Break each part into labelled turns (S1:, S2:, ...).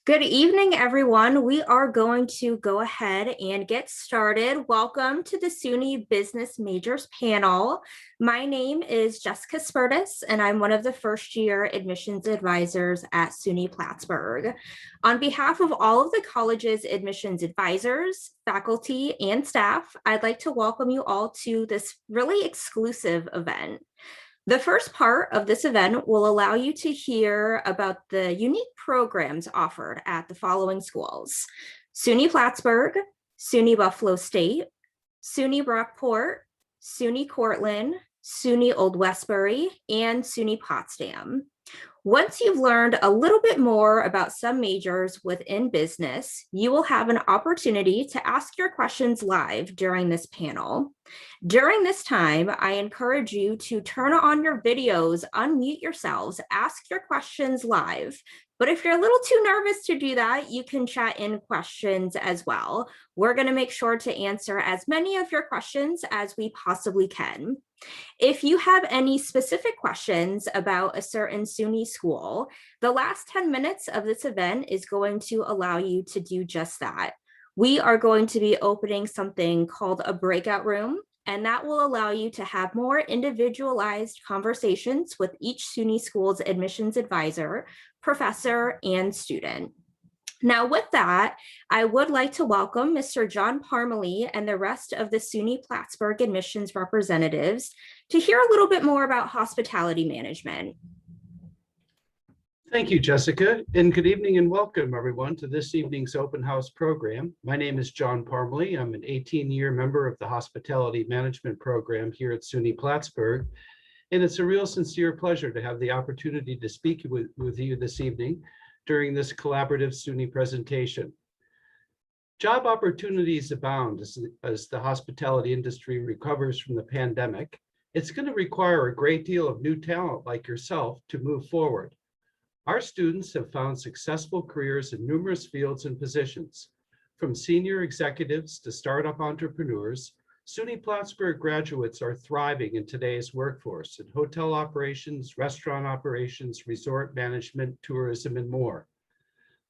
S1: Good evening, everyone. We are going to go ahead and get started. Welcome to the SUNY Business Majors panel. My name is Jessica Spertus, and I'm one of the first-year admissions advisors at SUNY Plattsburgh. On behalf of all of the college's admissions advisors, faculty, and staff, I'd like to welcome you all to this really exclusive event. The first part of this event will allow you to hear about the unique programs offered at the following schools: SUNY Plattsburgh, SUNY Buffalo State, SUNY Brockport, SUNY Cortland, SUNY Old Westbury, and SUNY Potsdam. Once you've learned a little bit more about some majors within business, you will have an opportunity to ask your questions live during this panel. During this time, I encourage you to turn on your videos, unmute yourselves, ask your questions live. But if you're a little too nervous to do that, you can chat in questions as well. We're going to make sure to answer as many of your questions as we possibly can. If you have any specific questions about a certain SUNY school, the last 10 minutes of this event is going to allow you to do just that. We are going to be opening something called a breakout room, and that will allow you to have more individualized conversations with each SUNY school's admissions advisor, professor, and student. Now, with that, I would like to welcome Mr. John Parmalee and the rest of the SUNY Plattsburgh admissions representatives to hear a little bit more about hospitality management.
S2: Thank you, Jessica, and good evening and welcome everyone to this evening's open house program. My name is John Parmalee. I'm an 18-year member of the hospitality management program here at SUNY Plattsburgh, and it's a real sincere pleasure to have the opportunity to speak with you this evening during this collaborative SUNY presentation. Job opportunities abound as the hospitality industry recovers from the pandemic. It's going to require a great deal of new talent like yourself to move forward. Our students have found successful careers in numerous fields and positions. From senior executives to startup entrepreneurs, SUNY Plattsburgh graduates are thriving in today's workforce in hotel operations, restaurant operations, resort management, tourism, and more.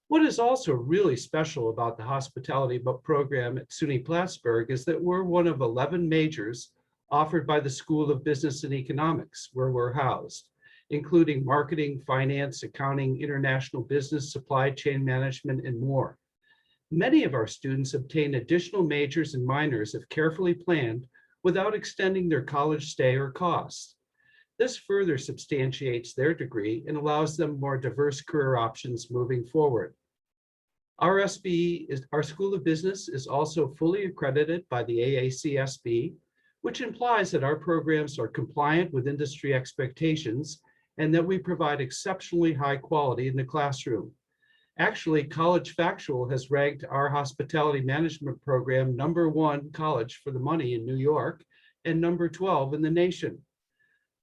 S2: What is also really special about the hospitality program at SUNY Plattsburgh is that we're one of 11 majors offered by the School of Business and Economics, where we're housed, including marketing, finance, accounting, international business, supply chain management, and more. Many of our students obtain additional majors and minors if carefully planned without extending their college stay or costs. This further substantiates their degree and allows them more diverse career options moving forward. Our School of Business is also fully accredited by the AACSB, which implies that our programs are compliant with industry expectations and that we provide exceptionally high quality in the classroom. Actually, College Factual has ranked our hospitality management program #1 college for the money in New York and number 12 in the nation.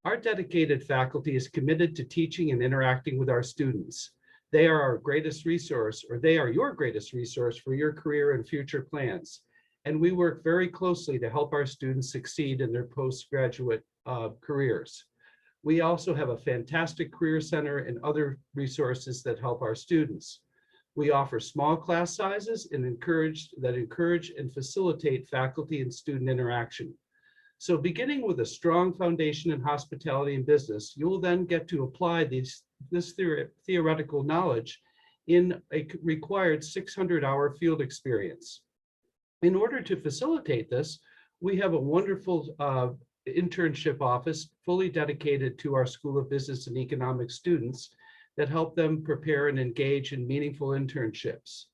S2: Our dedicated faculty is committed to teaching and interacting with our students. They are our greatest resource, or they are your greatest resource for your career and future plans. And we work very closely to help our students succeed in their postgraduate careers. We also have a fantastic career center and other resources that help our students. We offer small class sizes and encourage and facilitate faculty and student interaction. So beginning with a strong foundation in hospitality and business, you will then get to apply this theoretical knowledge in a required 600-hour field experience. In order to facilitate this, we have a wonderful internship office fully dedicated to our School of Business and Economics students that help them prepare and engage in meaningful internships.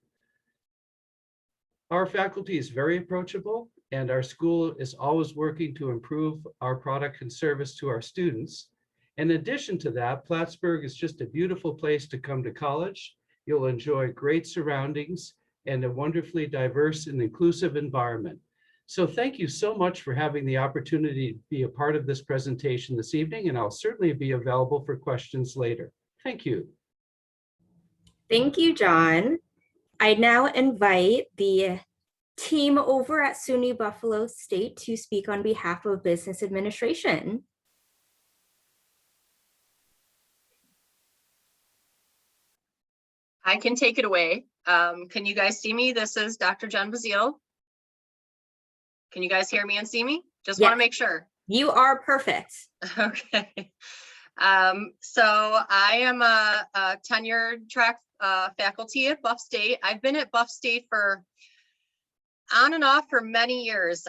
S2: Our faculty is very approachable, and our school is always working to improve our product and service to our students. In addition to that, Plattsburgh is just a beautiful place to come to college. You'll enjoy great surroundings and a wonderfully diverse and inclusive environment. So thank you so much for having the opportunity to be a part of this presentation this evening, and I'll certainly be available for questions later. Thank you.
S1: Thank you, John. I now invite the team over at SUNY Buffalo State to speak on behalf of business administration.
S3: I can take it away. Can you guys see me? This is Dr. Jen Bazile. Can you guys hear me and see me? Just want to make sure.
S1: You are perfect.
S3: Okay. So I am a tenured track faculty at Buff State. I've been at Buff State for on and off for many years.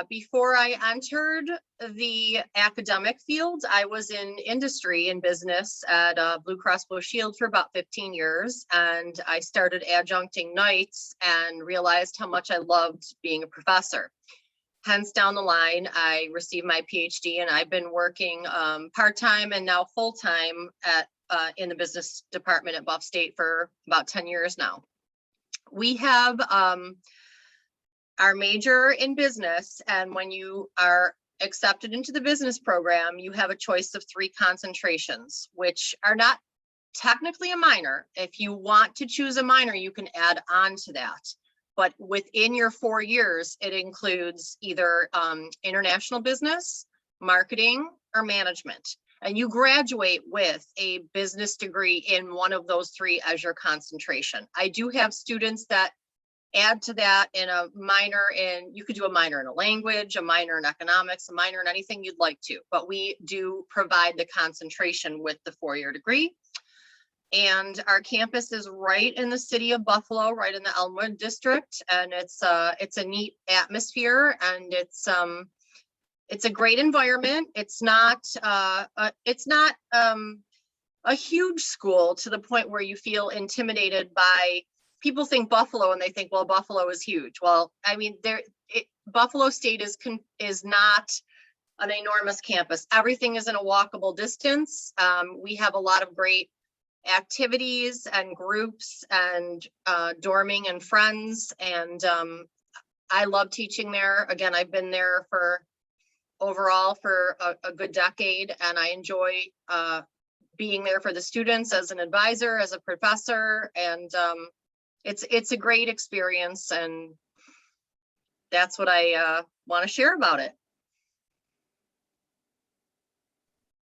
S3: Before I entered the academic field, I was in industry and business at Blue Cross Blue Shield for about 15 years. And I started adjuncting nights and realized how much I loved being a professor. Hence, down the line, I received my PhD, and I've been working part-time and now full-time at in the business department at Buff State for about 10 years now. We have our major in business, and when you are accepted into the business program, you have a choice of 3 concentrations, which are not technically a minor. If you want to choose a minor, you can add on to that. But within your 4 years, it includes either international business, marketing, or management. And you graduate with a business degree in one of those 3 as your concentration. I do have students that add to that in a minor in, you could do a minor in a language, a minor in economics, a minor in anything you'd like to, but we do provide the concentration with the 4-year degree. And our campus is right in the city of Buffalo, right in the Elmwood district. And it's a neat atmosphere, and it's a great environment. It's not a huge school to the point where you feel intimidated by, people think Buffalo and they think, well, Buffalo is huge. Well, I mean, Buffalo State is not an enormous campus. Everything is in a walkable distance. We have a lot of great activities and groups and dorming and friends. And I love teaching there. Again, I've been there for overall for a good decade, and I enjoy being there for the students as an advisor, as a professor, and it's a great experience, and that's what I want to share about it.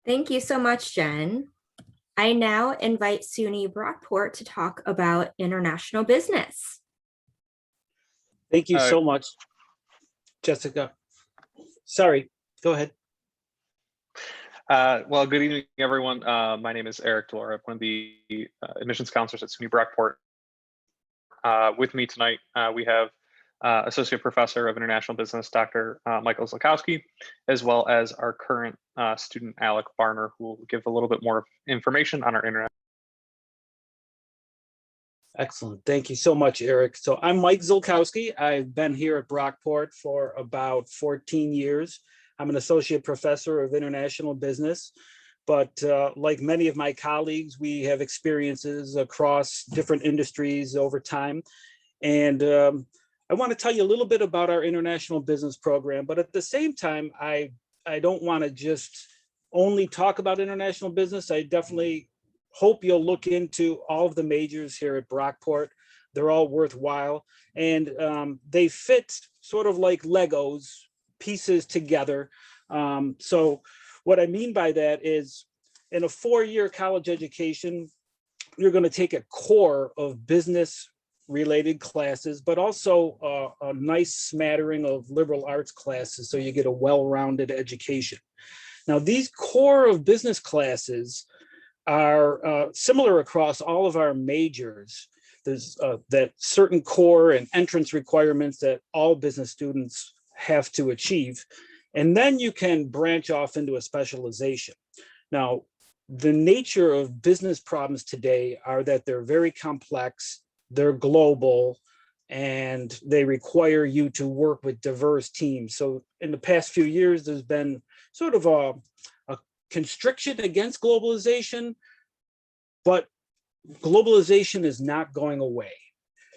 S1: Thank you so much, Jen. I now invite SUNY Brockport to talk about international business.
S4: Thank you so much, Jessica. Sorry, go ahead.
S5: Well, good evening, everyone. My name is Eric Delora. I'm one of the admissions counselors at SUNY Brockport. With me tonight, we have Associate Professor of International Business, Dr. Michael Zlakowski, as well as our current student, Alec Barner, who will give a little bit more information on our international.
S4: Excellent. Thank you so much, Eric. So I'm Mike Zlakowski. I've been here at Brockport for about 14 years. I'm an Associate Professor of International Business. But like many of my colleagues, we have experiences across different industries over time. And I want to tell you a little bit about our international business program, but at the same time, I don't want to just only talk about international business. I definitely hope you'll look into all of the majors here at Brockport. They're all worthwhile, and they fit sort of like Legos, pieces together. So what I mean by that is, in a 4-year college education, you're going to take a core of business related classes, but also a nice smattering of liberal arts classes, so you get a well-rounded education. Now, these core of business classes are similar across all of our majors. There's that certain core and entrance requirements that all business students have to achieve. And then you can branch off into a specialization. Now, the nature of business problems today are that they're very complex, they're global, and they require you to work with diverse teams. So in the past few years, there's been sort of a constriction against globalization, but globalization is not going away.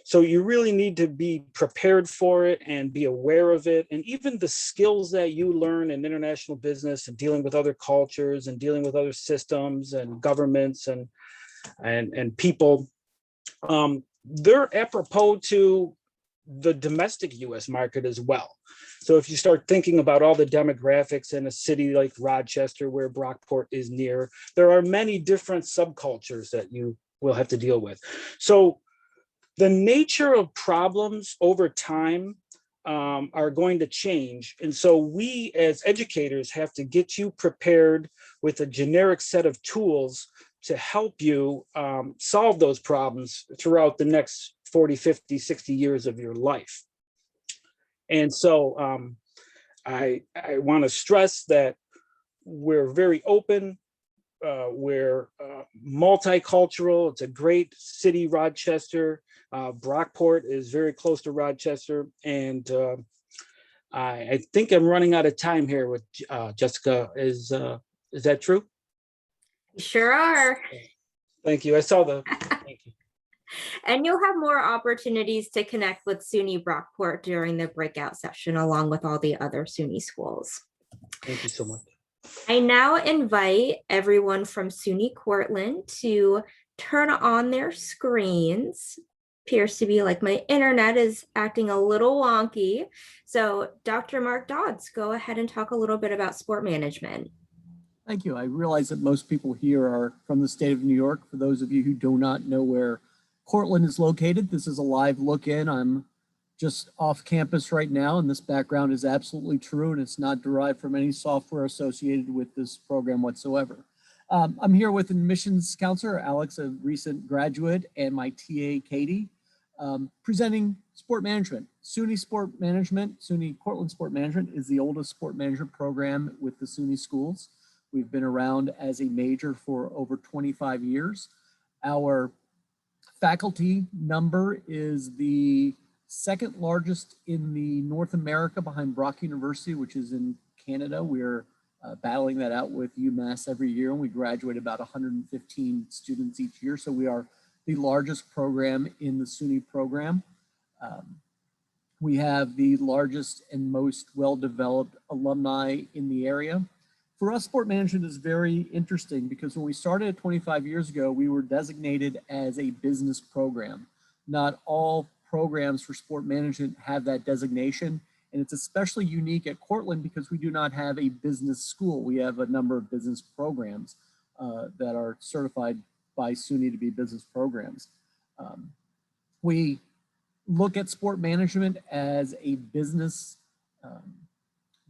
S4: So you really need to be prepared for it and be aware of it. And even the skills that you learn in international business and dealing with other cultures and dealing with other systems and governments and people, they're apropos to the domestic US market as well. So if you start thinking about all the demographics in a city like Rochester, where Brockport is near, there are many different subcultures that you we'll have to deal with. So the nature of problems over time are going to change. And so we as educators have to get you prepared with a generic set of tools to help you solve those problems throughout the next 40, 50, 60 years of your life. And so I want to stress that we're very open. We're multicultural. It's a great city, Rochester. Brockport is very close to Rochester. And I think I'm running out of time here with Jessica. Is that true?
S1: You sure are.
S4: Thank you. I saw the, thank you.
S1: And you'll have more opportunities to connect with SUNY Brockport during the breakout session, along with all the other SUNY schools.
S4: Thank you so much.
S1: I now invite everyone from SUNY Cortland to turn on their screens. Appears to be like my internet is acting a little wonky. So Dr. Mark Dodds, go ahead and talk a little bit about sport management.
S6: Thank you. I realize that most people here are from the state of New York. For those of you who do not know where Cortland is located, this is a live look in. I'm just off campus right now, and this background is absolutely true, and it's not derived from any software associated with this program whatsoever. I'm here with admissions counselor Alex, a recent graduate, and my TA Katie, presenting sport management. SUNY Sport Management, SUNY Cortland Sport Management is the oldest sport management program with the SUNY schools. We've been around as a major for over 25 years. Our faculty number is the second largest in the North America behind Brock University, which is in Canada. We're battling that out with UMass every year, and we graduate about 115 students each year. So we are the largest program in the SUNY program. We have the largest and most well-developed alumni in the area. For us, sport management is very interesting because when we started 25 years ago, we were designated as a business program. Not all programs for sport management have that designation. And it's especially unique at Cortland because we do not have a business school. We have a number of business programs that are certified by SUNY to be business programs. We look at sport management as a business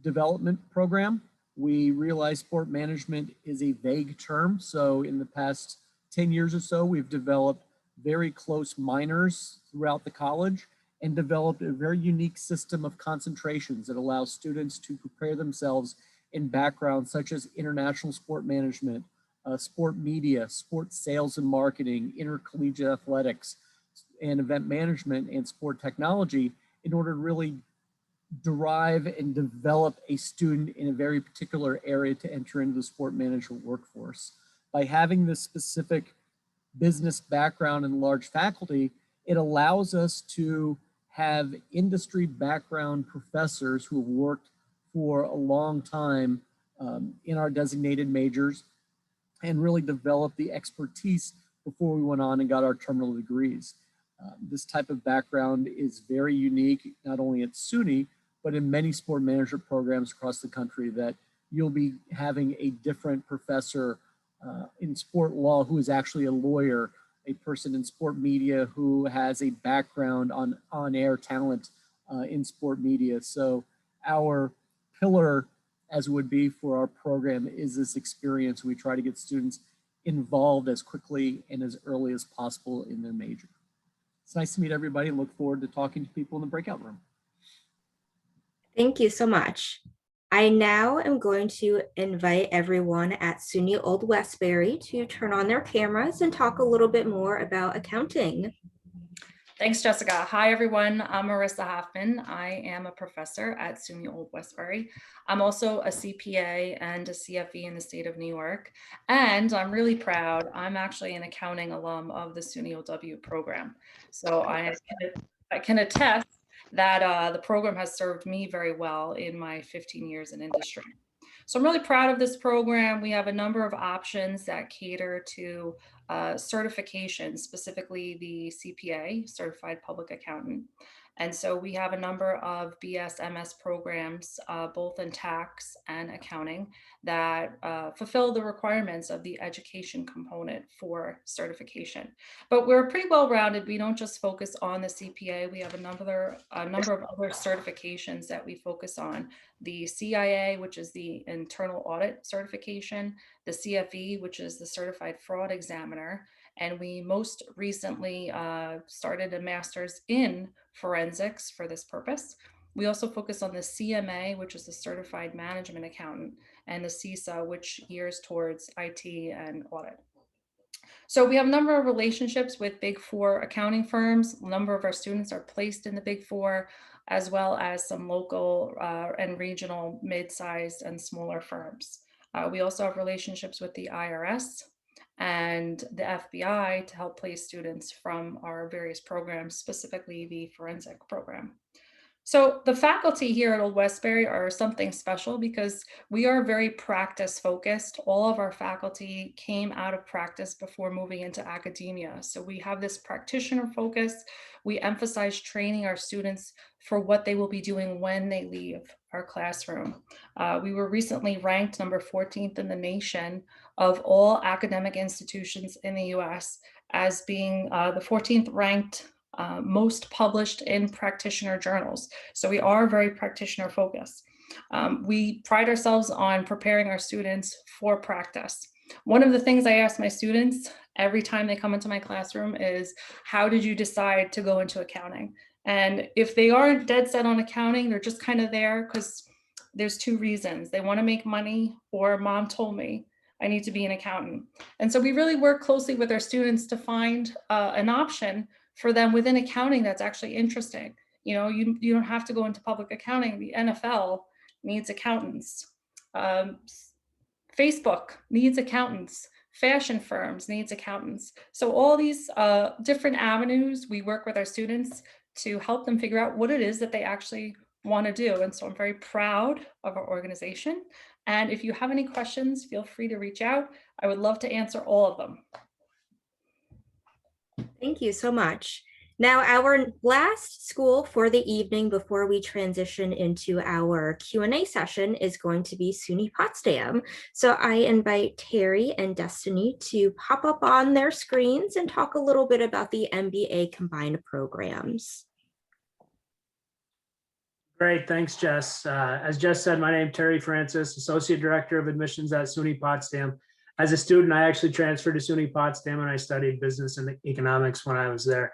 S6: development program. We realize sport management is a vague term. So in the past 10 years or so, we've developed very close minors throughout the college and developed a very unique system of concentrations that allows students to prepare themselves in backgrounds such as international sport management, sport media, sport sales and marketing, intercollegiate athletics, and event management and sport technology in order to really derive and develop a student in a very particular area to enter into the sport management workforce. By having this specific business background and large faculty, it allows us to have industry background professors who have worked for a long time in our designated majors and really develop the expertise before we went on and got our terminal degrees. This type of background is very unique, not only at SUNY, but in many sport management programs across the country, that you'll be having a different professor in sport law who is actually a lawyer, a person in sport media who has a background on-air talent in sport media. So our pillar, as it would be for our program, is this experience. We try to get students involved as quickly and as early as possible in their major. It's nice to meet everybody. Look forward to talking to people in the breakout room.
S1: Thank you so much. I now am going to invite everyone at SUNY Old Westbury to turn on their cameras and talk a little bit more about accounting.
S7: Thanks, Jessica. Hi, everyone. I'm Marissa Hoffman. I am a professor at SUNY Old Westbury. I'm also a CPA and a CFE in the state of New York. And I'm really proud. I'm actually an accounting alum of the SUNY OW program. So I can attest that the program has served me very well in my 15 years in industry. So I'm really proud of this program. We have a number of options that cater to certifications, specifically the CPA, Certified Public Accountant. And so we have a number of BS, MS programs, both in tax and accounting, that fulfill the requirements of the education component for certification. But we're pretty well rounded. We don't just focus on the CPA. We have a number of other certifications that we focus on. The CIA, which is the internal audit certification, the CFE, which is the certified fraud examiner, and we most recently started a master's in forensics for this purpose. We also focus on the CMA, which is the certified management accountant, and the CISA, which gears towards IT and audit. So we have a number of relationships with Big Four accounting firms. A number of our students are placed in the Big Four, as well as some local and regional mid-sized and smaller firms. We also have relationships with the IRS and the FBI to help place students from our various programs, specifically the forensic program. So the faculty here at Old Westbury are something special because we are very practice focused. All of our faculty came out of practice before moving into academia. So we have this practitioner focus. We emphasize training our students for what they will be doing when they leave our classroom. We were recently ranked number 14th in the nation of all academic institutions in the US as being the 14th ranked most published in practitioner journals. So we are very practitioner focused. We pride ourselves on preparing our students for practice. One of the things I ask my students every time they come into my classroom is, how did you decide to go into accounting? And if they aren't dead set on accounting, they're just kind of there because there's two reasons. They want to make money, or mom told me I need to be an accountant. And so we really work closely with our students to find an option for them within accounting that's actually interesting. You know, you don't have to go into public accounting. The NFL needs accountants. Facebook needs accountants. Fashion firms needs accountants. So all these different avenues, we work with our students to help them figure out what it is that they actually want to do. And so I'm very proud of our organization. And if you have any questions, feel free to reach out. I would love to answer all of them.
S1: Thank you so much. Now, our last school for the evening before we transition into our Q&A session is going to be SUNY Potsdam. So I invite Terry and Destiny to pop up on their screens and talk a little bit about the MBA combined programs.
S8: Great, thanks, Jess. As Jess said, my name is Terry Francis, Associate Director of Admissions at SUNY Potsdam. As a student, I actually transferred to SUNY Potsdam and I studied business and economics when I was there.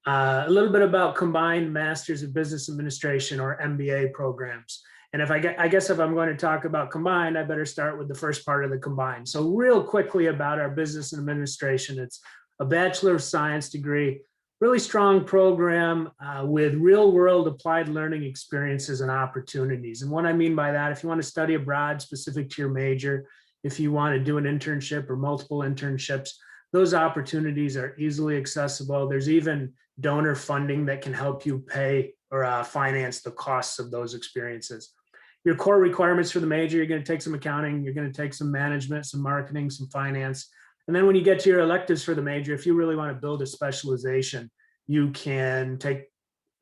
S8: A little bit about combined Masters of Business Administration, or MBA programs. And I guess if I'm going to talk about combined, I better start with the first part of the combined. So real quickly about our business and administration, it's a Bachelor of Science degree, really strong program with real world applied learning experiences and opportunities. And what I mean by that, if you want to study abroad specific to your major, if you want to do an internship or multiple internships, those opportunities are easily accessible. There's even donor funding that can help you pay or finance the costs of those experiences. Your core requirements for the major, you're going to take some accounting, you're going to take some management, some marketing, some finance. And then when you get to your electives for the major, if you really want to build a specialization, you can take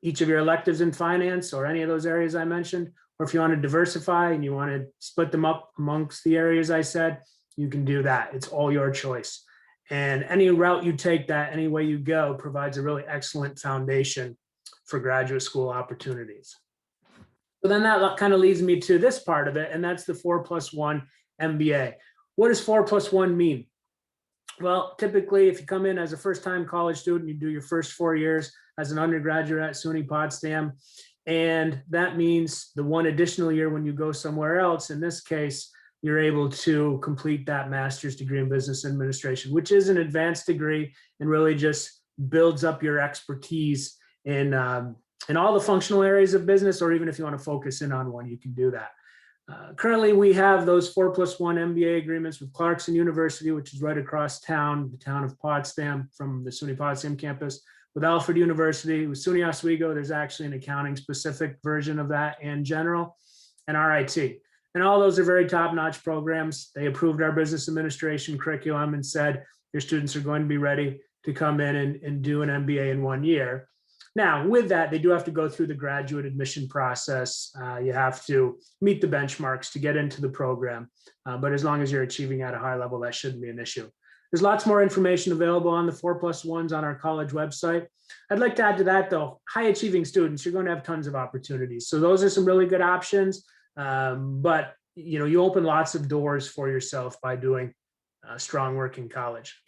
S8: each of your electives in finance or any of those areas I mentioned. Or if you want to diversify and you want to split them up amongst the areas I said, you can do that. It's all your choice. And any route you take that, any way you go, provides a really excellent foundation for graduate school opportunities. So then that kind of leads me to this part of it, and that's the 4+1 MBA. What does 4+1 mean? Well, typically, if you come in as a first-time college student, you do your first 4 years as an undergraduate at SUNY Potsdam. And that means the one additional year when you go somewhere else, in this case, you're able to complete that master's degree in business administration, which is an advanced degree and really just builds up your expertise in all the functional areas of business, or even if you want to focus in on one, you can do that. Currently, we have those 4+1 MBA agreements with Clarkson University, which is right across town, the town of Potsdam from the SUNY Potsdam campus, with Alfred University, with SUNY Oswego. There's actually an accounting specific version of that in general, and RIT. And all those are very top-notch programs. They approved our business administration curriculum and said your students are going to be ready to come in and do an MBA in 1 year. Now, with that, they do have to go through the graduate admission process. You have to meet the benchmarks to get into the program. But as long as you're achieving at a high level, that shouldn't be an issue. There's lots more information available on the 4+1s on our college website. I'd like to add to that, though, high achieving students, you're going to have tons of opportunities. So those are some really good options. But you open lots of doors for yourself by doing strong work in college.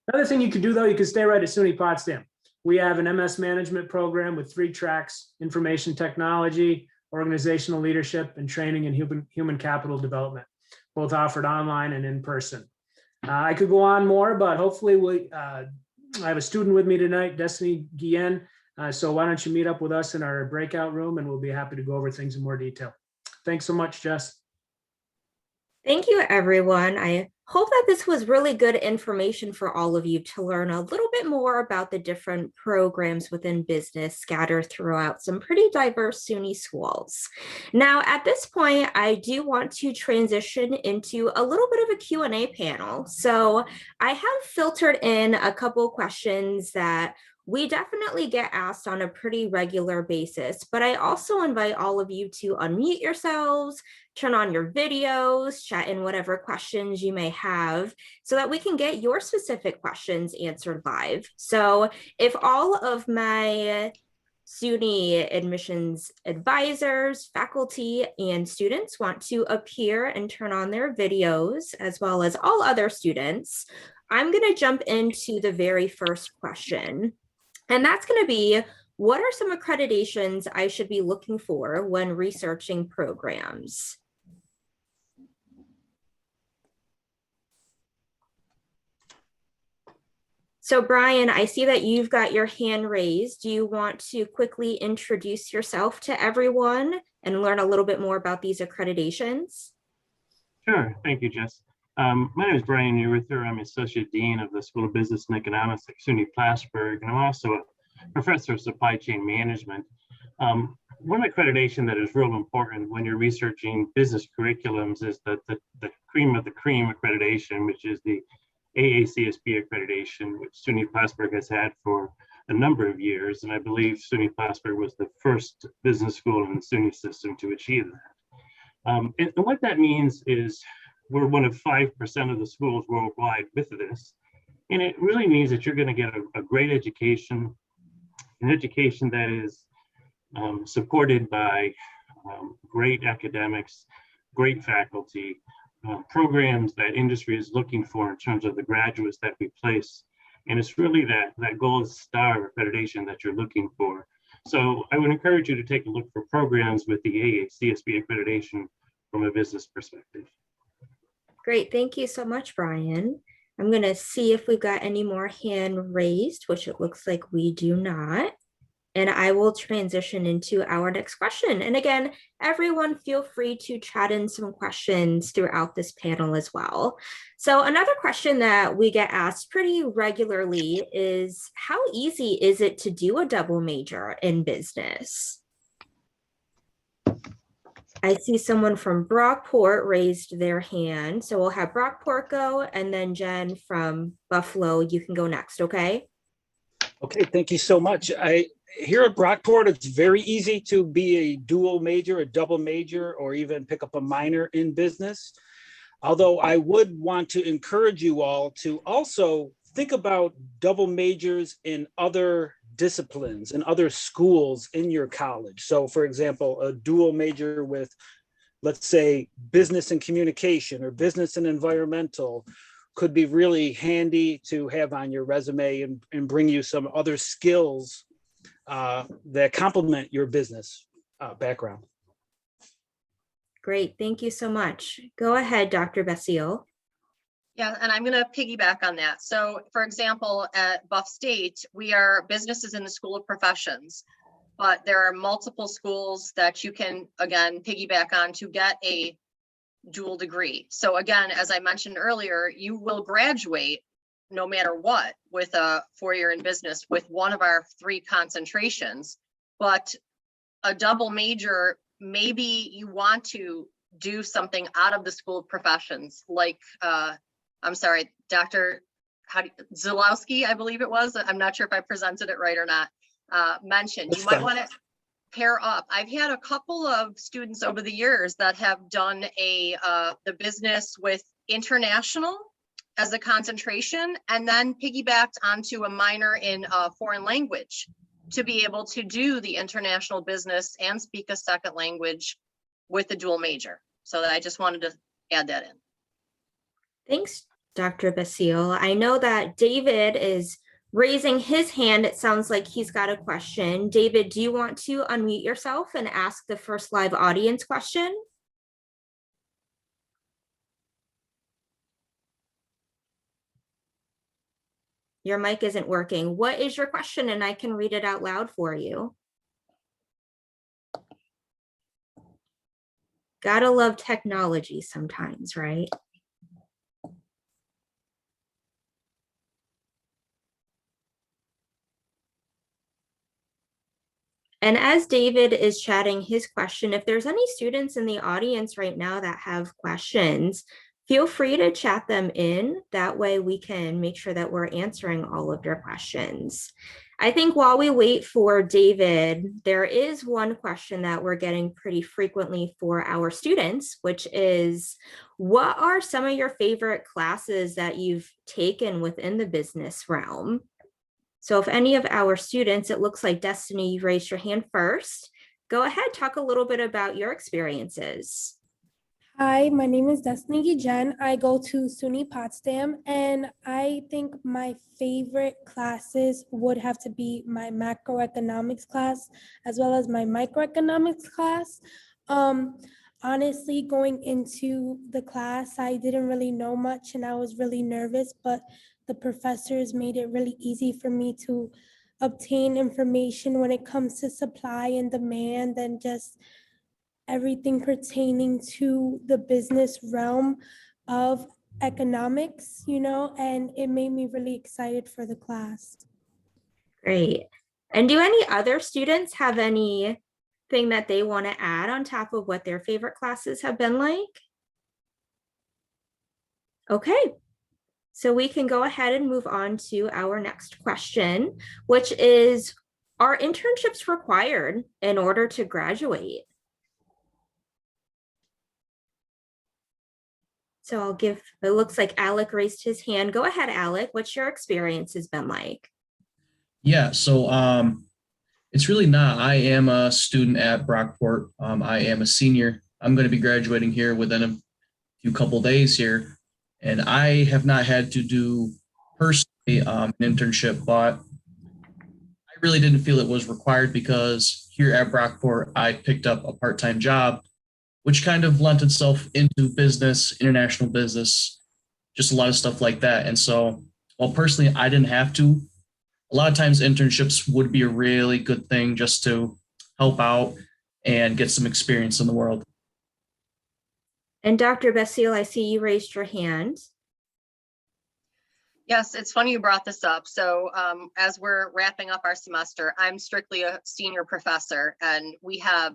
S8: Another thing you could do, though, you could stay right at SUNY Potsdam. We have an MS management program with 3 tracks: information technology, organizational leadership, and training in human capital development, both offered online and in person. I could go on more, but hopefully I have a student with me tonight, Destiny Guillen. So why don't you meet up with us in our breakout room, and we'll be happy to go over things in more detail. Thanks so much, Jess.
S1: Thank you, everyone. I hope that this was really good information for all of you to learn a little bit more about the different programs within business scattered throughout some pretty diverse SUNY schools. Now, at this point, I do want to transition into a little bit of a Q&A panel. So I have filtered in a couple questions that we definitely get asked on a pretty regular basis, but I also invite all of you to unmute yourselves, turn on your videos, chat in whatever questions you may have so that we can get your specific questions answered live. So if all of my SUNY admissions advisors, faculty, and students want to appear and turn on their videos, as well as all other students, I'm going to jump into the very first question. And that's going to be, what are some accreditations I should be looking for when researching programs? So Brian, I see that you've got your hand raised. Do you want to quickly introduce yourself to everyone and learn a little bit more about these accreditations?
S9: Sure. Thank you, Jess. My name is Brian Neurither. I'm Associate Dean of the School of Business and Economics at SUNY Plattsburgh, and I'm also a Professor of Supply Chain Management. One accreditation that is real important when you're researching business curriculums is the cream of the cream accreditation, which is the AACSB accreditation, which SUNY Plattsburgh has had for a number of years. And I believe SUNY Plattsburgh was the first business school in the SUNY system to achieve that. And what that means is we're one of 5% of the schools worldwide with this. And it really means that you're going to get a great education, an education that is supported by great academics, great faculty, programs that industry is looking for in terms of the graduates that we place. And it's really that gold star accreditation that you're looking for. So I would encourage you to take a look for programs with the AACSB accreditation from a business perspective.
S1: Great, thank you so much, Brian. I'm going to see if we've got any more hand raised, which it looks like we do not. And I will transition into our next question. And again, everyone feel free to chat in some questions throughout this panel as well. So another question that we get asked pretty regularly is, how easy is it to do a double major in business? I see someone from Brockport raised their hand. So we'll have Brockport go, and then Jen from Buffalo, you can go next, okay?
S4: Okay, thank you so much. Here at Brockport, it's very easy to be a dual major, a double major, or even pick up a minor in business. Although I would want to encourage you all to also think about double majors in other disciplines and other schools in your college. So for example, a dual major with, let's say, business and communication or business and environmental could be really handy to have on your resume and bring you some other skills that complement your business background.
S1: Great, thank you so much. Go ahead, Dr. Basile.
S3: Yeah, and I'm going to piggyback on that. So for example, at Buff State, we are businesses in the School of Professions, but there are multiple schools that you can, again, piggyback on to get a dual degree. So again, as I mentioned earlier, you will graduate no matter what with a 4-year in business with one of our 3 concentrations, but a double major, maybe you want to do something out of the School of Professions, like, I'm sorry, Dr. Zalowski, I believe it was. I'm not sure if I presented it right or not. mentioned.
S4: That's
S3: You might
S4: fine.
S3: want to pair up. I've had a couple of students over the years that have done the business with international as a concentration, and then piggybacked onto a minor in foreign language to be able to do the international business and speak a second language with a dual major. So I just wanted to add that in.
S1: Thanks, Dr. Basile. I know that David is raising his hand. It sounds like he's got a question. David, do you want to unmute yourself and ask the first live audience question? Your mic isn't working. What is your question? And I can read it out loud for you. Gotta love technology sometimes, right? And as David is chatting his question, if there's any students in the audience right now that have questions, feel free to chat them in. That way we can make sure that we're answering all of your questions. I think while we wait for David, there is one question that we're getting pretty frequently for our students, which is, what are some of your favorite classes that you've taken within the business realm? So if any of our students, it looks like Destiny, you raised your hand first. Go ahead, talk a little bit about your experiences.
S10: Hi, my name is Destiny Gijan. I go to SUNY Potsdam, and I think my favorite classes would have to be my macroeconomics class as well as my microeconomics class. Honestly, going into the class, I didn't really know much and I was really nervous, but the professors made it really easy for me to obtain information when it comes to supply and demand and just everything pertaining to the business realm of economics, and it made me really excited for the class.
S1: Great. And do any other students have anything that they want to add on top of what their favorite classes have been like? Okay. So we can go ahead and move on to our next question, which is, are internships required in order to graduate? So I'll give, it looks like Alec raised his hand. Go ahead, Alec. What's your experience has been like?
S11: Yeah, so it's really not. I am a student at Brockport. I am a senior. I'm going to be graduating here within a few couple days here. And I have not had to do personally an internship, but I really didn't feel it was required because here at Brockport, I picked up a part-time job, which kind of lent itself into business, international business, just a lot of stuff like that. And so, while personally I didn't have to, a lot of times internships would be a really good thing just to help out and get some experience in the world.
S1: And Dr. Basile, I see you raised your hand.
S3: Yes, it's funny you brought this up. So as we're wrapping up our semester, I'm strictly a senior professor, and we have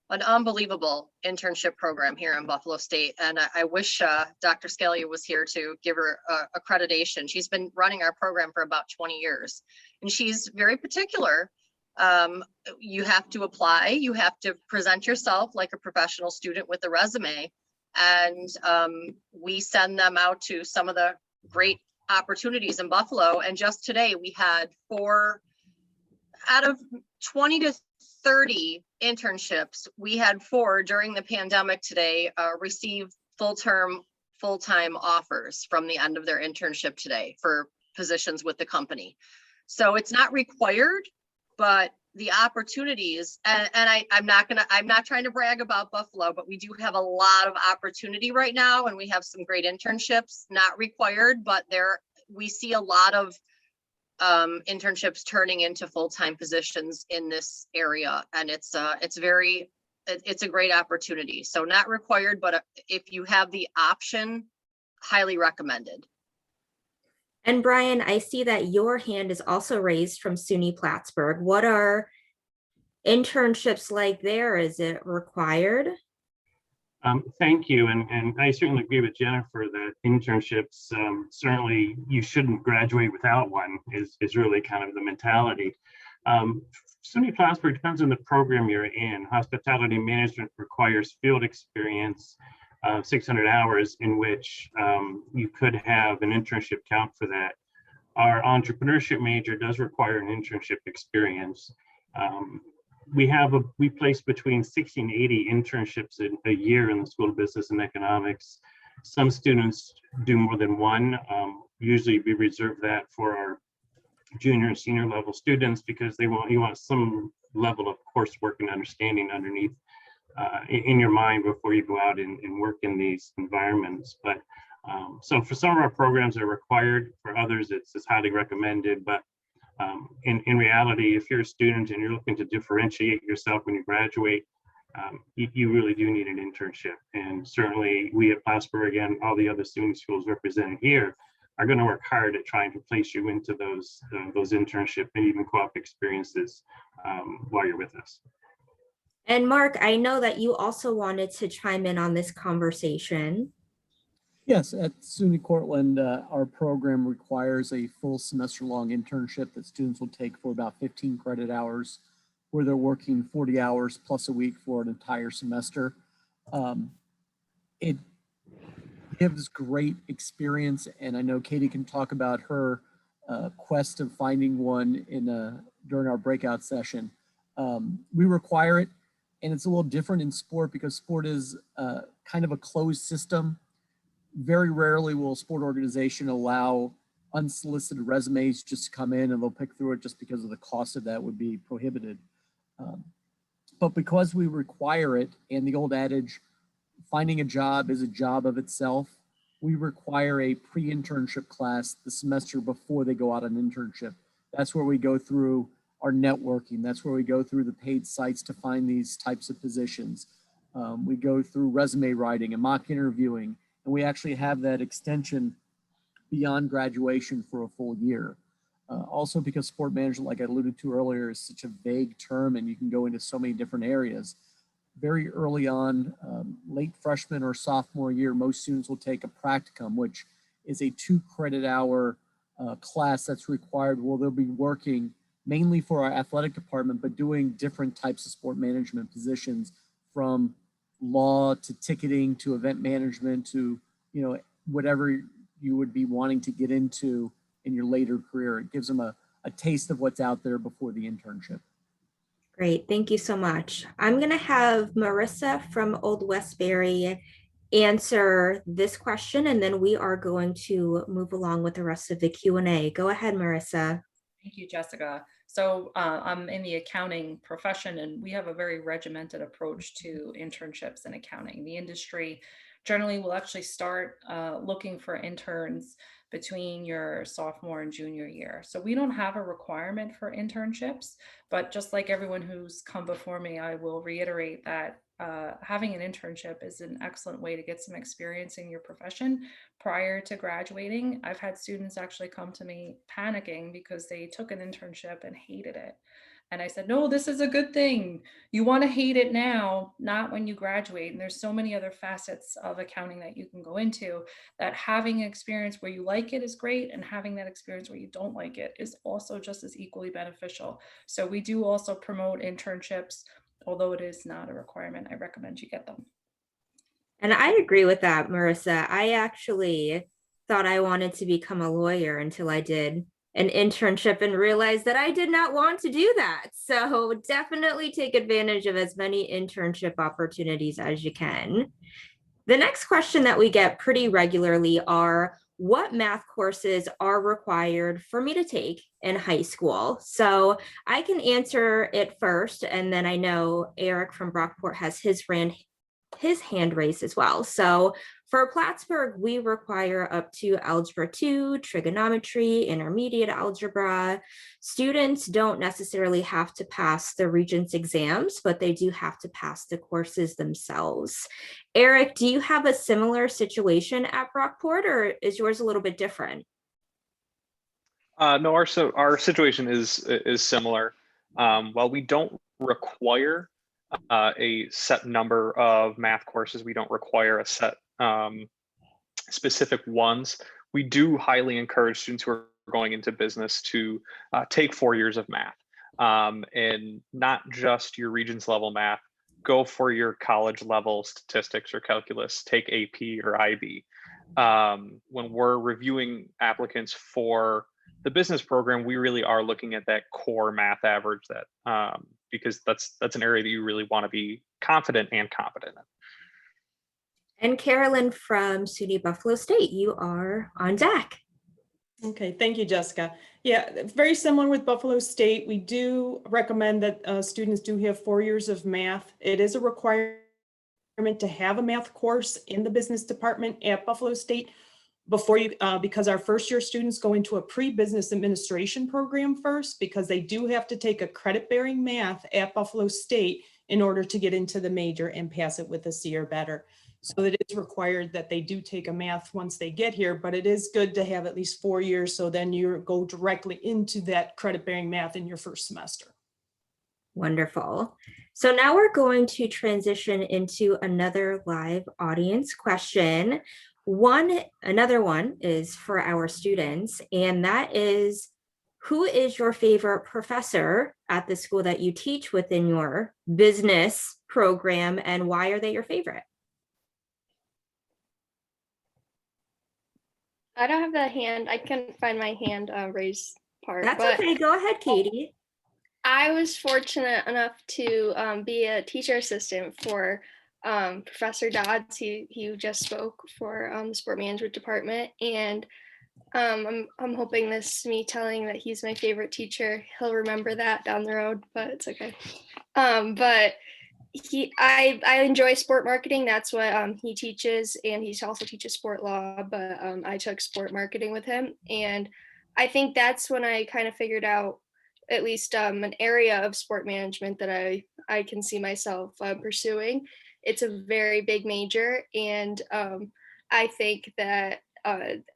S3: an unbelievable internship program here in Buffalo State. And I wish Dr. Scalia was here to give her accreditation. She's been running our program for about 20 years, and she's very particular. You have to apply, you have to present yourself like a professional student with a resume. And we send them out to some of the great opportunities in Buffalo. And just today we had 4 out of 20 to 30 internships. We had 4 during the pandemic today receive full-time offers from the end of their internship today for positions with the company. So it's not required, but the opportunities, and I'm not trying to brag about Buffalo, but we do have a lot of opportunity right now, and we have some great internships, not required, but we see a lot of internships turning into full-time positions in this area, and it's a great opportunity. So not required, but if you have the option, highly recommended.
S1: And Brian, I see that your hand is also raised from SUNY Plattsburgh. What are internships like there? Is it required?
S9: Thank you. And I certainly agree with Jennifer that internships, certainly you shouldn't graduate without one is really kind of the mentality. SUNY Plattsburgh depends on the program you're in. Hospitality management requires field experience of 600 hours in which you could have an internship count for that. Our entrepreneurship major does require an internship experience. We place between 60 and 80 internships a year in the School of Business and Economics. Some students do more than one. Usually we reserve that for our junior and senior level students because you want some level of coursework and understanding underneath in your mind before you go out and work in these environments. But so for some of our programs are required, for others it's highly recommended. But in reality, if you're a student and you're looking to differentiate yourself when you graduate, you really do need an internship. And certainly we at Plattsburgh and all the other SUNY schools represented here are going to work hard at trying to place you into those internship and even co-op experiences while you're with us.
S1: And Mark, I know that you also wanted to chime in on this conversation.
S6: Yes, at SUNY Cortland, our program requires a full semester-long internship that students will take for about 15 credit hours, where they're working 40 hours plus a week for an entire semester. It gives great experience, and I know Katie can talk about her quest of finding one during our breakout session. We require it, and it's a little different in sport because sport is kind of a closed system. Very rarely will a sport organization allow unsolicited resumes just to come in and they'll pick through it just because of the cost of that would be prohibited. But because we require it, and the old adage, finding a job is a job of itself, we require a pre-internship class the semester before they go out on internship. That's where we go through our networking. That's where we go through the paid sites to find these types of positions. We go through resume writing and mock interviewing, and we actually have that extension beyond graduation for a full year. Also because sport management, like I alluded to earlier, is such a vague term and you can go into so many different areas. Very early on, late freshman or sophomore year, most students will take a practicum, which is a 2 credit hour class that's required where they'll be working mainly for our athletic department, but doing different types of sport management positions, from law to ticketing to event management to, whatever you would be wanting to get into in your later career. It gives them a taste of what's out there before the internship.
S1: Great, thank you so much. I'm going to have Marissa from Old Westbury answer this question, and then we are going to move along with the rest of the Q&A. Go ahead, Marissa.
S7: Thank you, Jessica. So I'm in the accounting profession, and we have a very regimented approach to internships in accounting. The industry generally will actually start looking for interns between your sophomore and junior year. So we don't have a requirement for internships, but just like everyone who's come before me, I will reiterate that having an internship is an excellent way to get some experience in your profession prior to graduating. I've had students actually come to me panicking because they took an internship and hated it. And I said, no, this is a good thing. You want to hate it now, not when you graduate. And there's so many other facets of accounting that you can go into, that having an experience where you like it is great, and having that experience where you don't like it is also just as equally beneficial. So we do also promote internships. Although it is not a requirement, I recommend you get them.
S1: And I agree with that, Marissa. I actually thought I wanted to become a lawyer until I did an internship and realized that I did not want to do that. So definitely take advantage of as many internship opportunities as you can. The next question that we get pretty regularly are, what math courses are required for me to take in high school? So I can answer it first, and then I know Eric from Brockport has his hand raised as well. So for Plattsburgh, we require up to Algebra 2, trigonometry, intermediate algebra. Students don't necessarily have to pass the Regents exams, but they do have to pass the courses themselves. Eric, do you have a similar situation at Brockport, or is yours a little bit different?
S5: No, our situation is similar. While we don't require a set number of math courses, we don't require a set specific ones. We do highly encourage students who are going into business to take 4 years of math. and not just your Regents level math. Go for your college level statistics or calculus, take AP or IB. When we're reviewing applicants for the business program, we really are looking at that core math average, that because that's an area that you really want to be confident and competent in.
S1: And Carolyn from SUNY Buffalo State, you are on deck.
S12: Okay, thank you, Jessica. Yeah, very similar with Buffalo State. We do recommend that students do have 4 years of math. It is a requirement to have a math course in the business department at Buffalo State before you, because our first year students go into a pre-business administration program first, because they do have to take a credit-bearing math at Buffalo State in order to get into the major and pass it with a C or better. So it is required that they do take a math once they get here, but it is good to have at least 4 years. So then you go directly into that credit-bearing math in your first semester.
S1: Wonderful. So now we're going to transition into another live audience question. Another one is for our students, and that is, who is your favorite professor at the school that you teach within your business program, and why are they your favorite?
S13: I don't have the hand. I couldn't find my hand raised part.
S1: That's
S13: but
S1: okay. Go ahead, Katie.
S13: I was fortunate enough to be a teacher assistant for Professor Dodds. He just spoke for the sport management department, and I'm hoping me telling that he's my favorite teacher, he'll remember that down the road, but it's okay. But I enjoy sport marketing. That's what he teaches, and he also teaches sport law, but I took sport marketing with him, and I think that's when I kind of figured out at least an area of sport management that I can see myself pursuing. It's a very big major, and I think that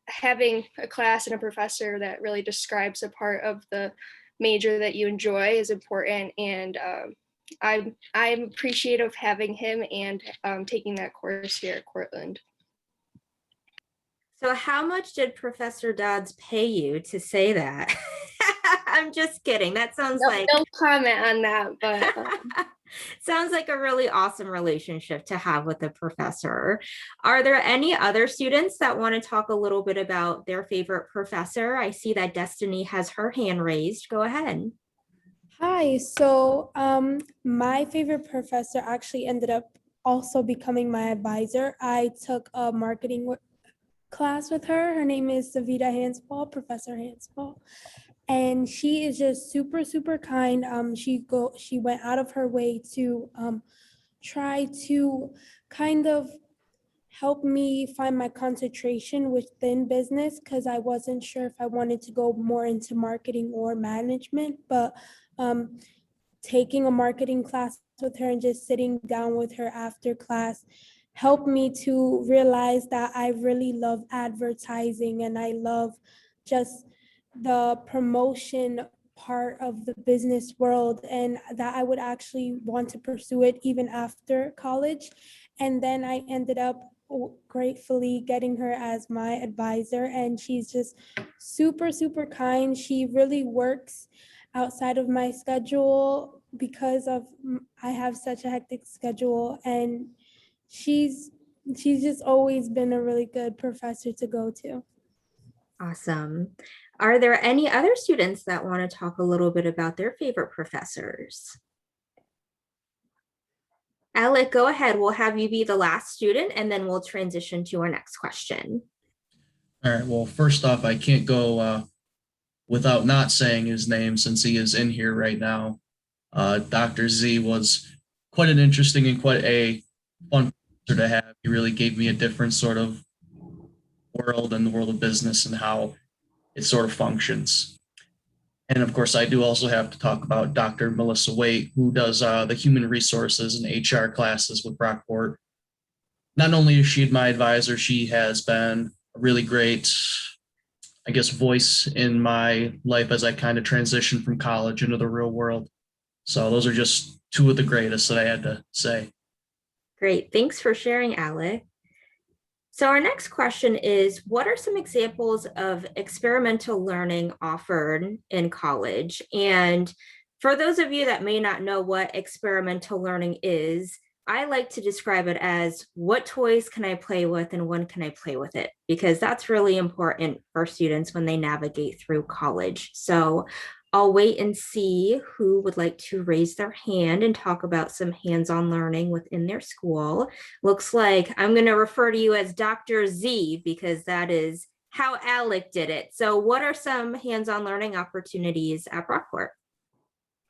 S13: having a class and a professor that really describes a part of the major that you enjoy is important, and I'm appreciative of having him and taking that course here at Cortland.
S1: So how much did Professor Dodds pay you to say that? I'm just kidding. That sounds like
S13: no comment on that, but
S1: sounds like a really awesome relationship to have with a professor. Are there any other students that want to talk a little bit about their favorite professor? I see that Destiny has her hand raised. Go ahead.
S10: Hi, so my favorite professor actually ended up also becoming my advisor. I took a marketing class with her. Her name is Savita Hanspaul, Professor Hanspaul. And she is just super, super kind. She went out of her way to try to kind of help me find my concentration within business, because I wasn't sure if I wanted to go more into marketing or management. But taking a marketing class with her and just sitting down with her after class helped me to realize that I really love advertising, and I love just the promotion part of the business world, and that I would actually want to pursue it even after college. And then I ended up gratefully getting her as my advisor, and she's just super, super kind. She really works outside of my schedule because I have such a hectic schedule, and she's just always been a really good professor to go to.
S1: Awesome. Are there any other students that want to talk a little bit about their favorite professors? Alec, go ahead. We'll have you be the last student, and then we'll transition to our next question.
S11: All right, well, first off, I can't go without not saying his name since he is in here right now. Dr. Z was quite an interesting and quite a fun professor to have. He really gave me a different sort of world and the world of business and how it sort of functions. And of course, I do also have to talk about Dr. Melissa Waite, who does the human resources and HR classes with Brockport. Not only is she my advisor, she has been a really great, I guess, voice in my life as I kind of transitioned from college into the real world. So those are just two of the greatest that I had to say.
S1: Great. Thanks for sharing, Alec. So our next question is, what are some examples of experimental learning offered in college? And For those of you that may not know what experimental learning is, I like to describe it as what toys can I play with and when can I play with it? Because that's really important for students when they navigate through college. So I'll wait and see who would like to raise their hand and talk about some hands-on learning within their school. Looks like I'm going to refer to you as Dr. Z because that is how Alec did it. So what are some hands-on learning opportunities at Brockport?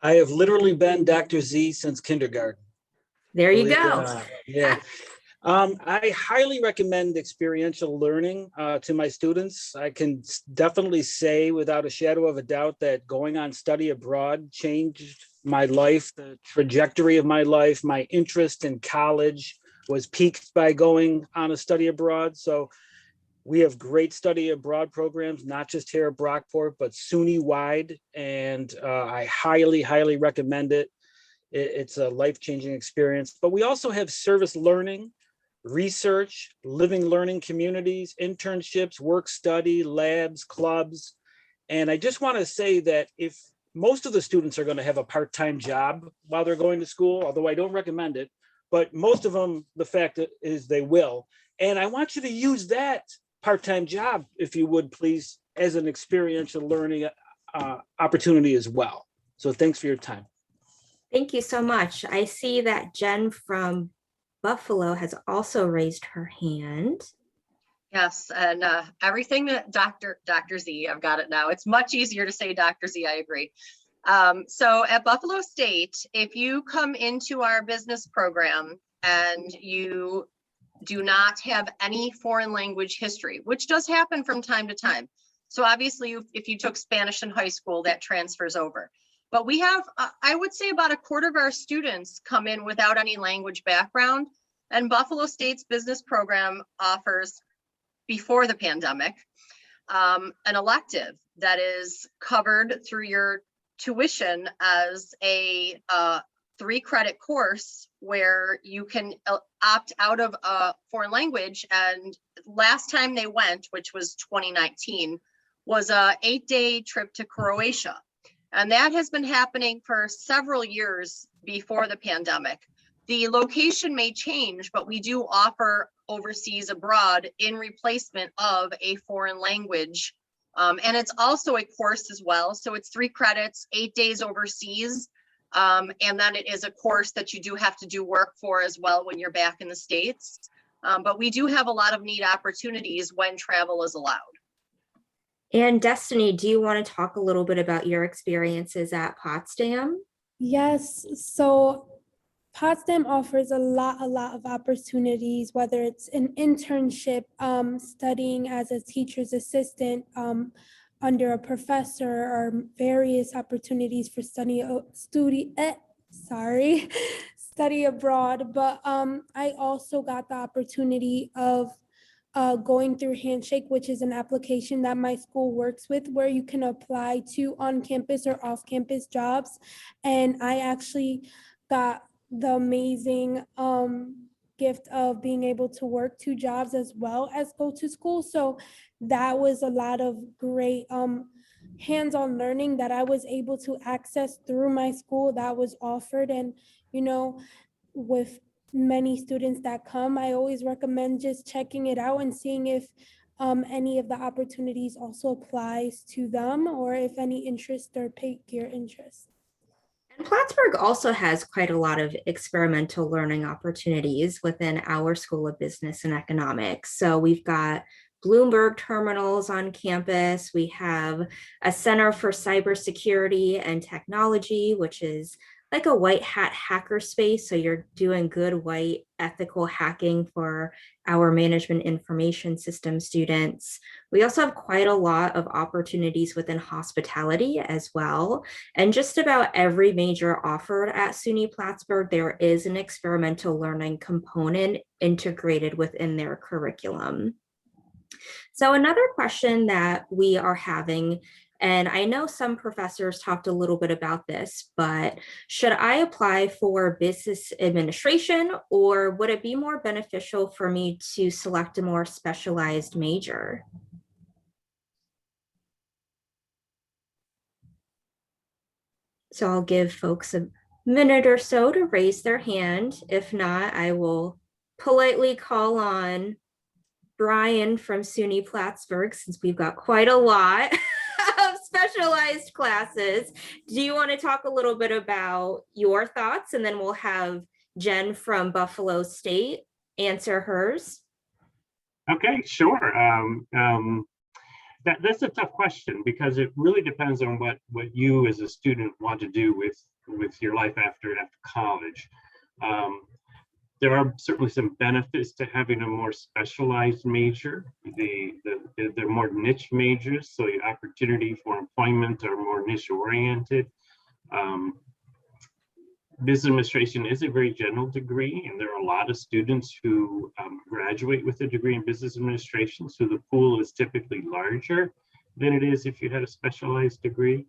S4: I have literally been Dr. Z since kindergarten.
S1: There you
S4: Believe it or
S1: go.
S4: not. Yeah. I highly recommend experiential learning to my students. I can definitely say without a shadow of a doubt that going on study abroad changed my life, the trajectory of my life. My interest in college was piqued by going on a study abroad. So we have great study abroad programs, not just here at Brockport, but SUNY wide. And I highly, highly recommend it. It's a life-changing experience. But we also have service learning, research, living learning communities, internships, work study, labs, clubs. And I just want to say that if most of the students are going to have a part-time job while they're going to school, although I don't recommend it, but most of them, the fact is they will. And I want you to use that part-time job, if you would please, as an experiential learning opportunity as well. So thanks for your time.
S1: Thank you so much. I see that Jen from Buffalo has also raised her hand.
S3: Yes, and everything that Dr. Z, I've got it now. It's much easier to say Dr. Z, I agree. So at Buffalo State, if you come into our business program and you do not have any foreign language history, which does happen from time to time. So obviously, if you took Spanish in high school, that transfers over. But we have, I would say about a quarter of our students come in without any language background. And Buffalo State's business program offers, before the pandemic, an elective that is covered through your tuition as a 3-credit course where you can opt out of a foreign language. And last time they went, which was 2019, was a 8-day trip to Croatia. And that has been happening for several years before the pandemic. The location may change, but we do offer overseas abroad in replacement of a foreign language. And it's also a course as well. So it's 3 credits, 8 days overseas. And then it is a course that you do have to do work for as well when you're back in the States. But we do have a lot of neat opportunities when travel is allowed.
S1: And Destiny, do you want to talk a little bit about your experiences at Potsdam?
S10: Yes, so Potsdam offers a lot of opportunities, whether it's an internship, studying as a teacher's assistant under a professor, or various opportunities for study abroad. But I also got the opportunity of going through Handshake, which is an application that my school works with where you can apply to on-campus or off-campus jobs. And I actually got the amazing gift of being able to work 2 jobs as well as go to school. So that was a lot of great hands-on learning that I was able to access through my school that was offered. And, you know, with many students that come, I always recommend just checking it out and seeing if any of the opportunities also applies to them, or if any interest or pique your interest.
S1: And Plattsburgh also has quite a lot of experimental learning opportunities within our School of Business and Economics. So we've got Bloomberg terminals on campus. We have a Center for Cybersecurity and Technology, which is like a white hat hacker space. So you're doing good white ethical hacking for our management information system students. We also have quite a lot of opportunities within hospitality as well. And just about every major offered at SUNY Plattsburgh, there is an experimental learning component integrated within their curriculum. So another question that we are having, and I know some professors talked a little bit about this, but should I apply for business administration, or would it be more beneficial for me to select a more specialized major? So I'll give folks a minute or so to raise their hand. If not, I will politely call on Brian from SUNY Plattsburgh, since we've got quite a lot of specialized classes. Do you want to talk a little bit about your thoughts, and then we'll have Jen from Buffalo State answer hers?
S9: Okay, sure. That's a tough question because it really depends on what you as a student want to do with your life after college. There are certainly some benefits to having a more specialized major. They're more niche majors, so the opportunity for employment are more niche oriented. Business administration is a very general degree, and there are a lot of students who graduate with a degree in business administration, so the pool is typically larger than it is if you had a specialized degree.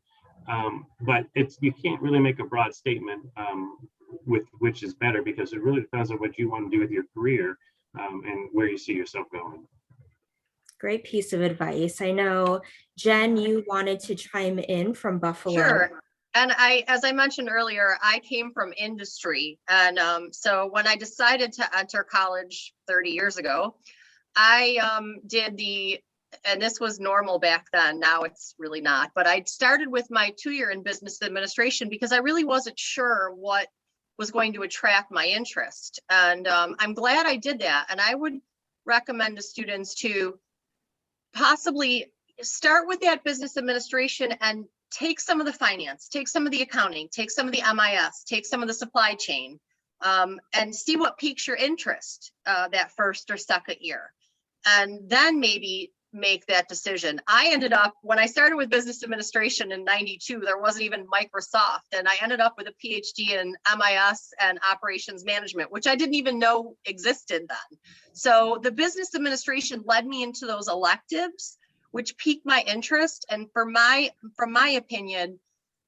S9: But you can't really make a broad statement with which is better, because it really depends on what you want to do with your career and where you see yourself going.
S1: Great piece of advice. I know, Jen, you wanted to chime in from Buffalo.
S3: Sure. And as I mentioned earlier, I came from industry. And so when I decided to enter college 30 years ago, I and this was normal back then, now it's really not, but I started with my 2-year in business administration because I really wasn't sure what was going to attract my interest. And I'm glad I did that. And I would recommend to students to possibly start with that business administration and take some of the finance, take some of the accounting, take some of the MIS, take some of the supply chain, and see what piques your interest that first or second year. And then maybe make that decision. I ended up, when I started with business administration in '92, there wasn't even Microsoft. And I ended up with a PhD in MIS and operations management, which I didn't even know existed then. So the business administration led me into those electives, which piqued my interest. And from my opinion,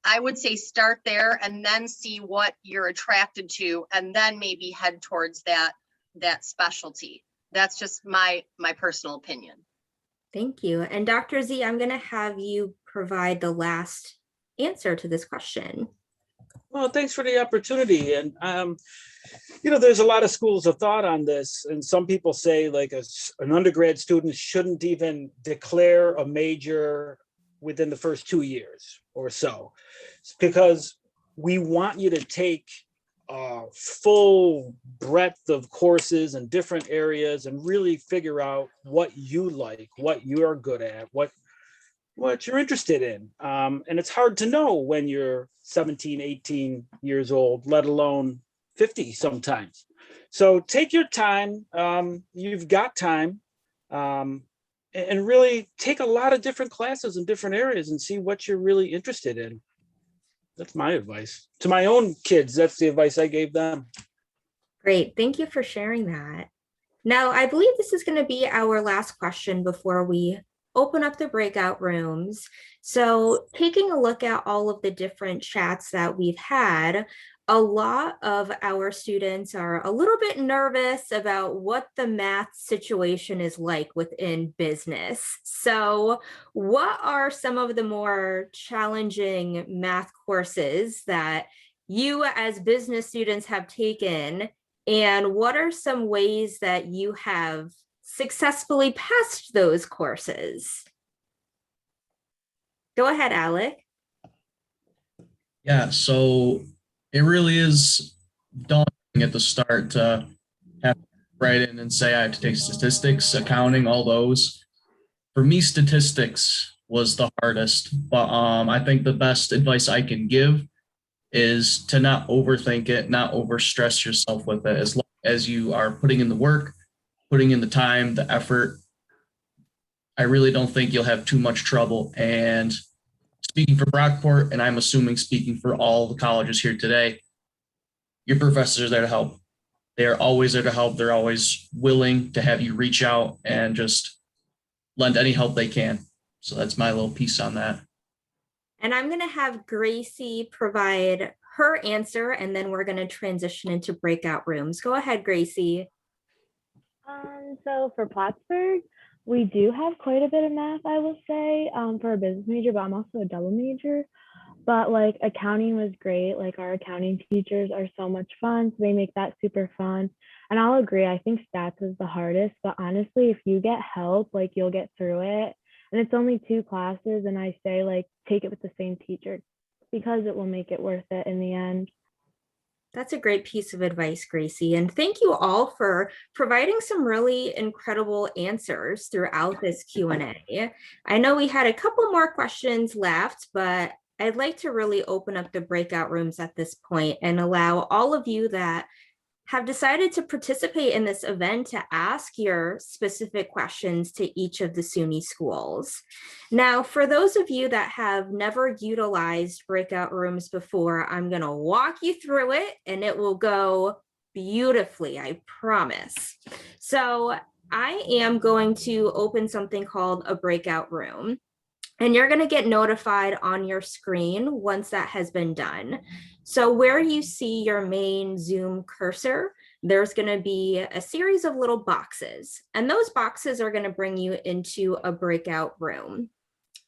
S3: I would say start there and then see what you're attracted to, and then maybe head towards that specialty. That's just my personal opinion.
S1: Thank you. And Dr. Z, I'm going to have you provide the last answer to this question.
S4: Well, thanks for the opportunity. And, there's a lot of schools of thought on this. And some people say like an undergrad student shouldn't even declare a major within the first 2 years or so. It's because we want you to take full breadth of courses in different areas and really figure out what you like, what you're good at, what you're interested in. And it's hard to know when you're 17, 18 years old, let alone 50 sometimes. So take your time. You've got time, and really take a lot of different classes in different areas and see what you're really interested in. That's my advice to my own kids. That's the advice I gave them.
S1: Great. Thank you for sharing that. Now, I believe this is going to be our last question before we open up the breakout rooms. So taking a look at all of the different chats that we've had, a lot of our students are a little bit nervous about what the math situation is like within business. So what are some of the more challenging math courses that you as business students have taken? And what are some ways that you have successfully passed those courses? Go ahead, Alec.
S11: Yeah, so it really is daunting at the start to have to write in and say I have to take statistics, accounting, all those. For me, statistics was the hardest, but I think the best advice I can give is to not overthink it, not overstress yourself with it. As long as you are putting in the work, putting in the time, the effort, I really don't think you'll have too much trouble. And speaking for Brockport, and I'm assuming speaking for all the colleges here today, your professors are there to help. They are always there to help. They're always willing to have you reach out and just lend any help they can. So that's my little piece on that.
S1: And I'm going to have Gracie provide her answer, and then we're going to transition into breakout rooms. Go ahead, Gracie.
S14: So for Plattsburgh, we do have quite a bit of math, I will say, for a business major, but I'm also a double major. But like accounting was great. Like our accounting teachers are so much fun. So they make that super fun. And I'll agree, I think stats is the hardest, but honestly, if you get help, like you'll get through it. And it's only 2 classes, and I say like take it with the same teacher because it will make it worth it in the end.
S1: That's a great piece of advice, Gracie. And thank you all for providing some really incredible answers throughout this Q&A. I know we had a couple more questions left, but I'd like to really open up the breakout rooms at this point and allow all of you that have decided to participate in this event to ask your specific questions to each of the SUNY schools. Now, for those of you that have never utilized breakout rooms before, I'm going to walk you through it and it will go beautifully, I promise. So I am going to open something called a breakout room. And you're going to get notified on your screen once that has been done. So where you see your main Zoom cursor, there's going to be a series of little boxes, and those boxes are going to bring you into a breakout room.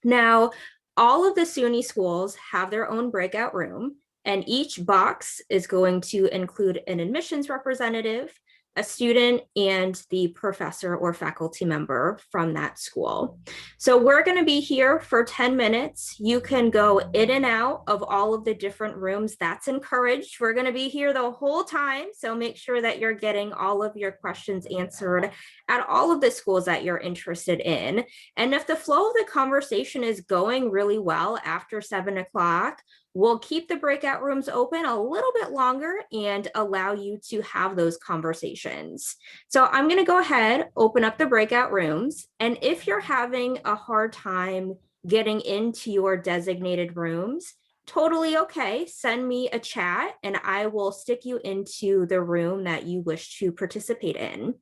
S1: Now, all of the SUNY schools have their own breakout room, and each box is going to include an admissions representative, a student, and the professor or faculty member from that school. So we're going to be here for 10 minutes. You can go in and out of all of the different rooms. That's encouraged. We're going to be here the whole time. So make sure that you're getting all of your questions answered at all of the schools that you're interested in. And if the flow of the conversation is going really well after 7 o'clock, we'll keep the breakout rooms open a little bit longer and allow you to have those conversations. So I'm going to go ahead, open up the breakout rooms. And if you're having a hard time getting into your designated rooms, totally okay. Send me a chat and I will stick you into the room that you wish to participate in.